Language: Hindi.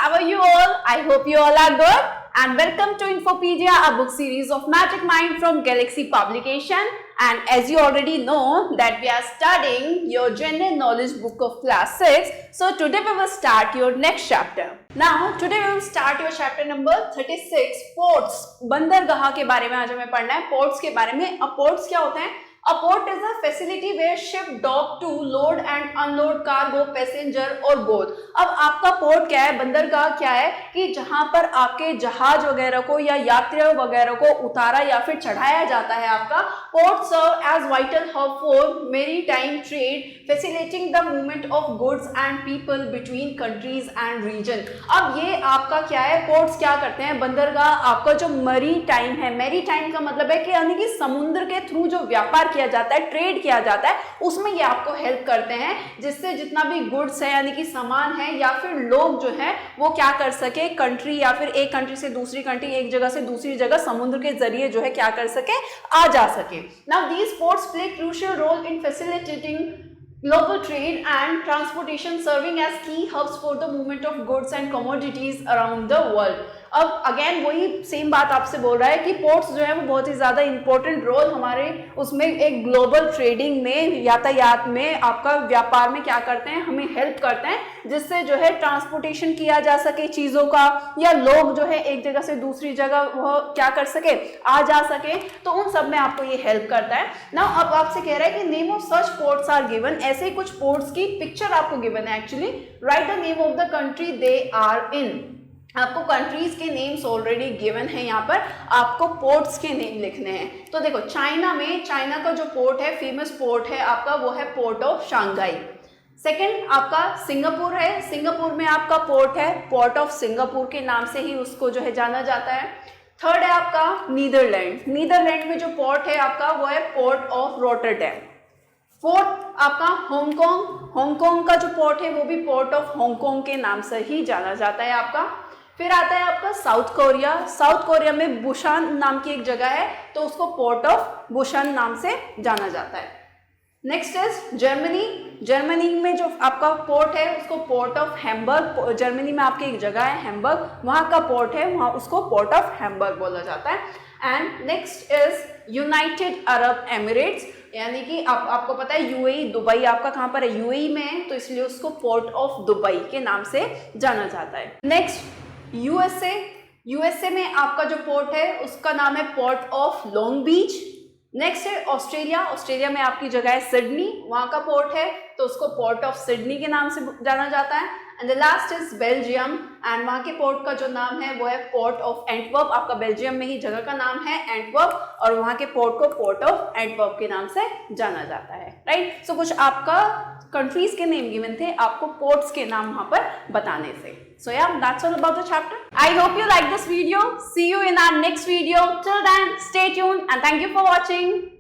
How are you all? I hope you all are good. And welcome to Infopedia, a book series of Magic Mind from Galaxy Publication. And as you already know that we are studying your general knowledge book of class 6. So today we will start your next chapter. Now today we will start your chapter number 36, ports. बंदरगाह के बारे में आज हमें पढ़ना है, पोर्ट्स के बारे में. अब पोर्ट्स क्या होते हैं? A port is a facility where ship dock to load and unload cargo, passenger और both. अब आपका पोर्ट क्या है, बंदरगाह क्या है कि जहां पर आपके जहाज वगैरह को या यात्रियों वगैरह को उतारा या फिर चढ़ाया जाता है. आपका port serve as vital hub for maritime trade, facilitating the movement of goods and people between countries and region. अब ये आपका क्या है, पोर्ट्स क्या करते हैं, बंदरगाह आपका जो मैरीटाइम है, मैरीटाइम का मतलब है कि यानी कि समुद्र के थ्रू जो व्यापार किया जाता है, ट्रेड किया जाता है, उसमें ये आपको हेल्प करते हैं जिससे जितना भी गुड्स है यानी कि सामान है या फिर लोग जो है वो क्या कर सके, कंट्री या फिर एक कंट्री से दूसरी कंट्री, एक जगह से दूसरी जगह समुद्र के जरिए जो है क्या कर सके, आ जा सके. Now these ports play crucial role in facilitating global trade and transportation, serving as key hubs for the movement of goods and commodities around the world. अब अगेन वही सेम बात आपसे बोल रहा है कि पोर्ट्स जो है वो बहुत ही ज़्यादा इंपॉर्टेंट रोल हमारे उसमें एक ग्लोबल ट्रेडिंग में, यातायात में, आपका व्यापार में क्या करते हैं, हमें हेल्प करते हैं जिससे जो है ट्रांसपोर्टेशन किया जा सके चीज़ों का, या लोग जो है एक जगह से दूसरी जगह वो क्या कर सके, आ जा सके. तो उन सब में आपको ये हेल्प करता है. ना अब आपसे कह रहा है कि name of such ports are given. ऐसे ही कुछ पोर्ट्स की पिक्चर आपको गिवन है. Actually write the name of the country they are in. आपको कंट्रीज के नेम्स ऑलरेडी गिवन है, यहाँ पर आपको पोर्ट्स के नेम लिखने हैं. तो देखो चाइना में, चाइना का जो पोर्ट है, फेमस पोर्ट है आपका, वो है पोर्ट ऑफ शंघाई. सेकंड आपका सिंगापुर है, सिंगापुर में आपका पोर्ट है पोर्ट ऑफ सिंगापुर के नाम से ही उसको जो है जाना जाता है. थर्ड है आपका नीदरलैंड, नीदरलैंड में जो पोर्ट है आपका वो है पोर्ट ऑफ रोटरडैम. फोर्थ आपका हांगकांग, हांगकांग का जो पोर्ट है वो भी पोर्ट ऑफ हांगकांग के नाम से ही जाना जाता है आपका. फिर आता है आपका साउथ कोरिया, साउथ कोरिया में बुशान नाम की एक जगह है तो उसको पोर्ट ऑफ बुशान नाम से जाना जाता है. नेक्स्ट इज जर्मनी, जर्मनी में जो आपका पोर्ट है उसको पोर्ट ऑफ हैम्बर्ग, जर्मनी में आपकी एक जगह है हैम्बर्ग, वहाँ का पोर्ट है, वहाँ उसको पोर्ट ऑफ हैम्बर्ग बोला जाता है. And next is United Arab Emirates, यानी कि आपको पता है यूएई, दुबई आपका कहाँ पर है, यूएई में है, तो इसलिए उसको पोर्ट ऑफ दुबई के नाम से जाना जाता है. नेक्स्ट यूएसए, यूएसए में आपका जो पोर्ट है उसका नाम है port of Long Beach. Next है ऑस्ट्रेलिया, ऑस्ट्रेलिया में आपकी जगह है सिडनी, वहाँ का पोर्ट है तो उसको पोर्ट ऑफ सिडनी के नाम से जाना जाता है. And the last is Belgium, and वहाँ के पोर्ट का जो नाम है वो है पोर्ट ऑफ एंटवर्प. आपका बेल्जियम में ही जगह का नाम है एंटवर्प और वहाँ के पोर्ट को पोर्ट ऑफ एंटवर्प के नाम से जाना जाता है. राइट. सो कुछ आपका कंट्रीज के नेम गिवन थे, आपको पोर्ट्स के नाम वहाँ पर बताने से. So yeah, that's all about the chapter. I hope you like this video. See you in our next video. Till then, stay tuned and thank you for watching.